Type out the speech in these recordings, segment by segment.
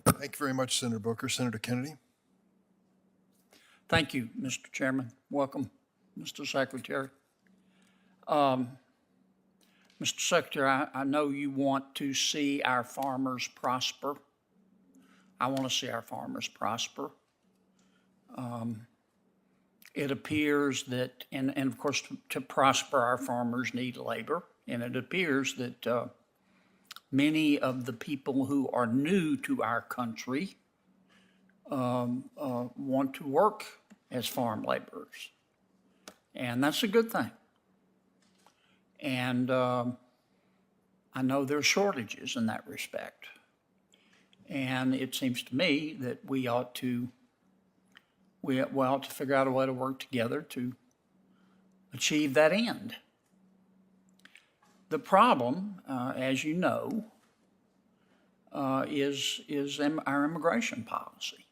Thank you very much, Senator Booker. Senator Kennedy? Thank you, Mr. Chairman. Welcome, Mr. Secretary. Mr. Secretary, I know you want to see our farmers prosper. I want to see our farmers prosper. It appears that, and of course, to prosper, our farmers need labor. And it appears that many of the people who are new to our country want to work as farm laborers. And that's a good thing. And I know there are shortages in that respect. And it seems to me that we ought to figure out a way to work together to achieve that end. The problem, as you know, is our immigration policy.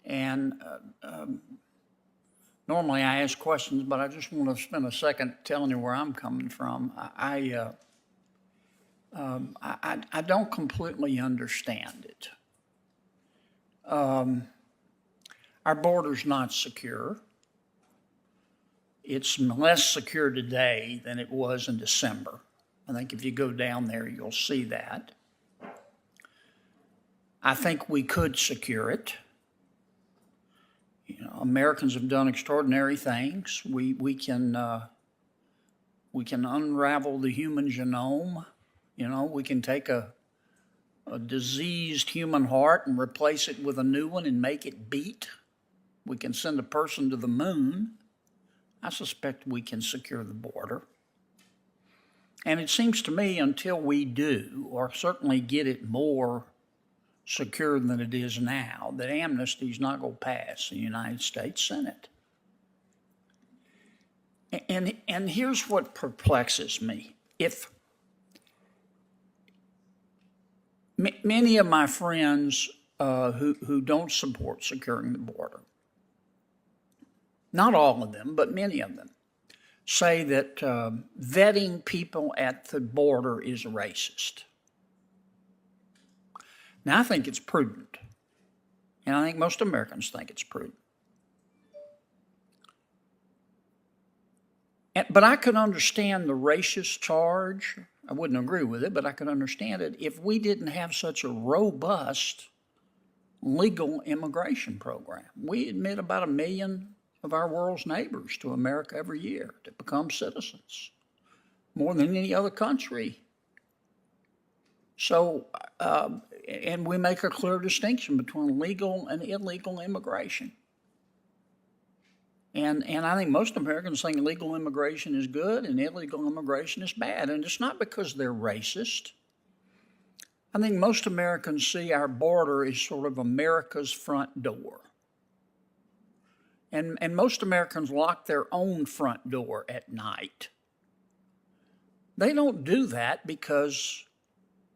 And normally I ask questions, but I just want to spend a second telling you where I'm coming from. I don't completely understand it. Our border's not secure. It's less secure today than it was in December. I think if you go down there, you'll see that. I think we could secure it. You know, Americans have done extraordinary things. We can unravel the human genome. You know, we can take a diseased human heart and replace it with a new one and make it beat. We can send a person to the moon. I suspect we can secure the border. And it seems to me until we do, or certainly get it more secure than it is now, that amnesty is not going to pass in the United States Senate. And here's what perplexes me. If many of my friends who don't support securing the border, not all of them, but many of them, say that vetting people at the border is racist. Now, I think it's prudent, and I think most Americans think it's prudent. But I could understand the racist charge. I wouldn't agree with it, but I could understand it if we didn't have such a robust legal immigration program. We admit about 1 million of our world's neighbors to America every year to become citizens, more than any other country. So, and we make a clear distinction between legal and illegal immigration. And I think most Americans think legal immigration is good and illegal immigration is bad. And it's not because they're racist. I think most Americans see our border as sort of America's front door. And most Americans lock their own front door at night. They don't do that because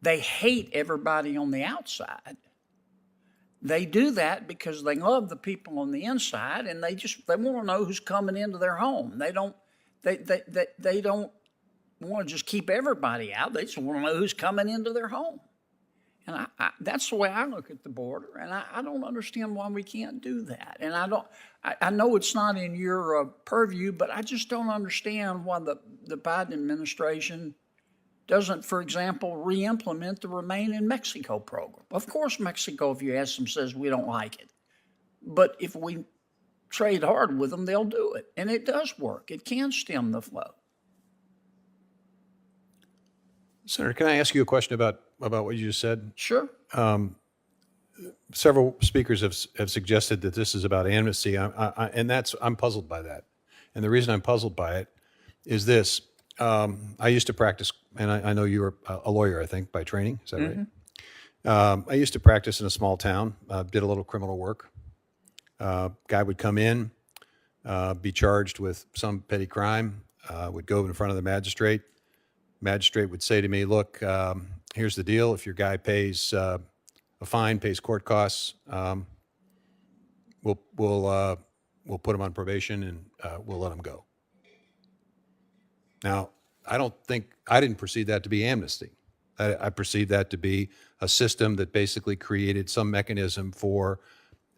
they hate everybody on the outside. They do that because they love the people on the inside, and they want to know who's coming into their home. They don't want to just keep everybody out. They just want to know who's coming into their home. And that's the way I look at the border, and I don't understand why we can't do that. And I know it's not in your purview, but I just don't understand why the Biden administration doesn't, for example, re-implement the Remain in Mexico program. Of course, Mexico, if you ask them, says we don't like it. But if we trade hard with them, they'll do it. And it does work. It can stem the flow. Senator, can I ask you a question about what you just said? Sure. Several speakers have suggested that this is about amnesty, and I'm puzzled by that. And the reason I'm puzzled by it is this. I used to practice, and I know you were a lawyer, I think, by training. Is that right? I used to practice in a small town, did a little criminal work. Guy would come in, be charged with some petty crime, would go in front of the magistrate. Magistrate would say to me, look, here's the deal. If your guy pays a fine, pays court costs, we'll put him on probation and we'll let him go. Now, I didn't perceive that to be amnesty. I perceived that to be a system that basically created some mechanism for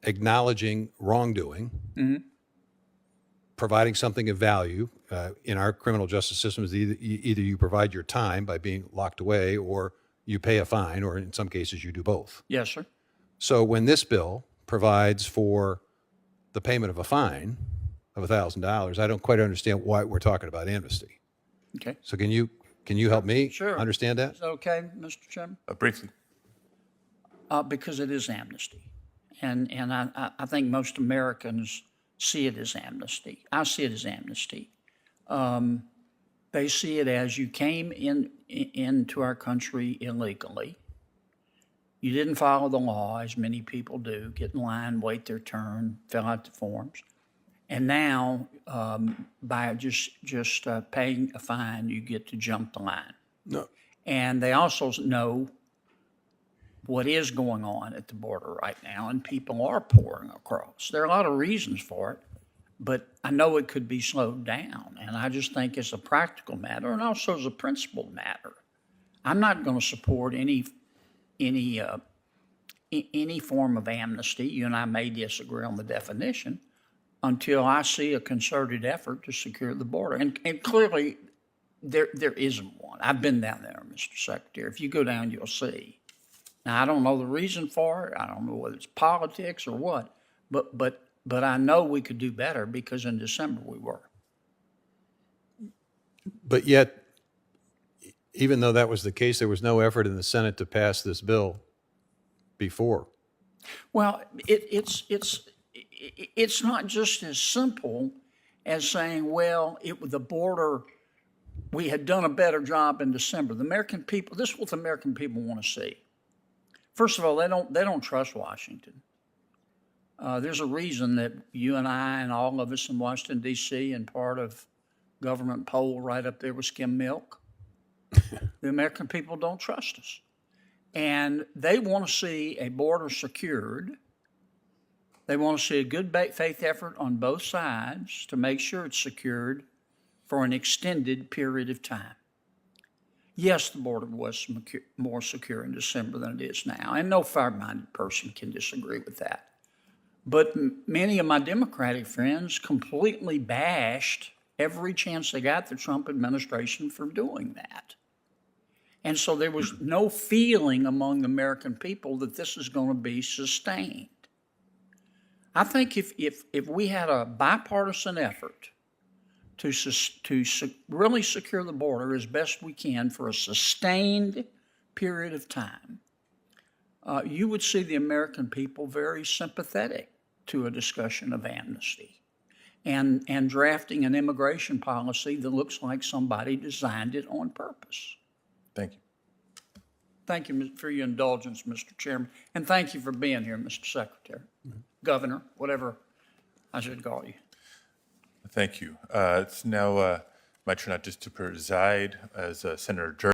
acknowledging wrongdoing, providing something of value. In our criminal justice system, is either you provide your time by being locked away, or you pay a fine, or in some cases you do both. Yes, sir. So when this bill provides for the payment of a fine of $1,000, I don't quite understand why we're talking about amnesty. Okay. So can you help me Sure. understand that? Is that okay, Mr. Chairman? Briefly. Because it is amnesty. And I think most Americans see it as amnesty. I see it as amnesty. They see it as you came into our country illegally. You didn't follow the law, as many people do, get in line, wait their turn, fill out the forms. And now, by just paying a fine, you get to jump the line. No. And they also know what is going on at the border right now, and people are pouring across. There are a lot of reasons for it, but I know it could be slowed down. And I just think it's a practical matter and also as a principled matter. I'm not going to support any form of amnesty. You and I may disagree on the definition until I see a concerted effort to secure the border. And clearly, there isn't one. I've been down there, Mr. Secretary. If you go down, you'll see. Now, I don't know the reason for it. I don't know whether it's politics or what, but I know we could do better because in December we were. But yet, even though that was the case, there was no effort in the Senate to pass this bill before. Well, it's not just as simple as saying, well, the border, we had done a better job in December. The American people, this is what the American people want to see. First of all, they don't trust Washington. There's a reason that you and I and all of us in Washington, D.C. and part of government poll right up there with skim milk. The American people don't trust us. And they want to see a border secured. They want to see a good faith effort on both sides to make sure it's secured for an extended period of time. Yes, the border was more secure in December than it is now, and no fair-minded person can disagree with that. But many of my Democratic friends completely bashed every chance they got the Trump administration for doing that. And so there was no feeling among the American people that this is going to be sustained. I think if we had a bipartisan effort to really secure the border as best we can for a sustained period of time, you would see the American people very sympathetic to a discussion of amnesty and drafting an immigration policy that looks like somebody designed it on purpose. Thank you. Thank you for your indulgence, Mr. Chairman, and thank you for being here, Mr. Secretary, Governor, whatever I should call you. Thank you. It's now my turn not just to preside as Senator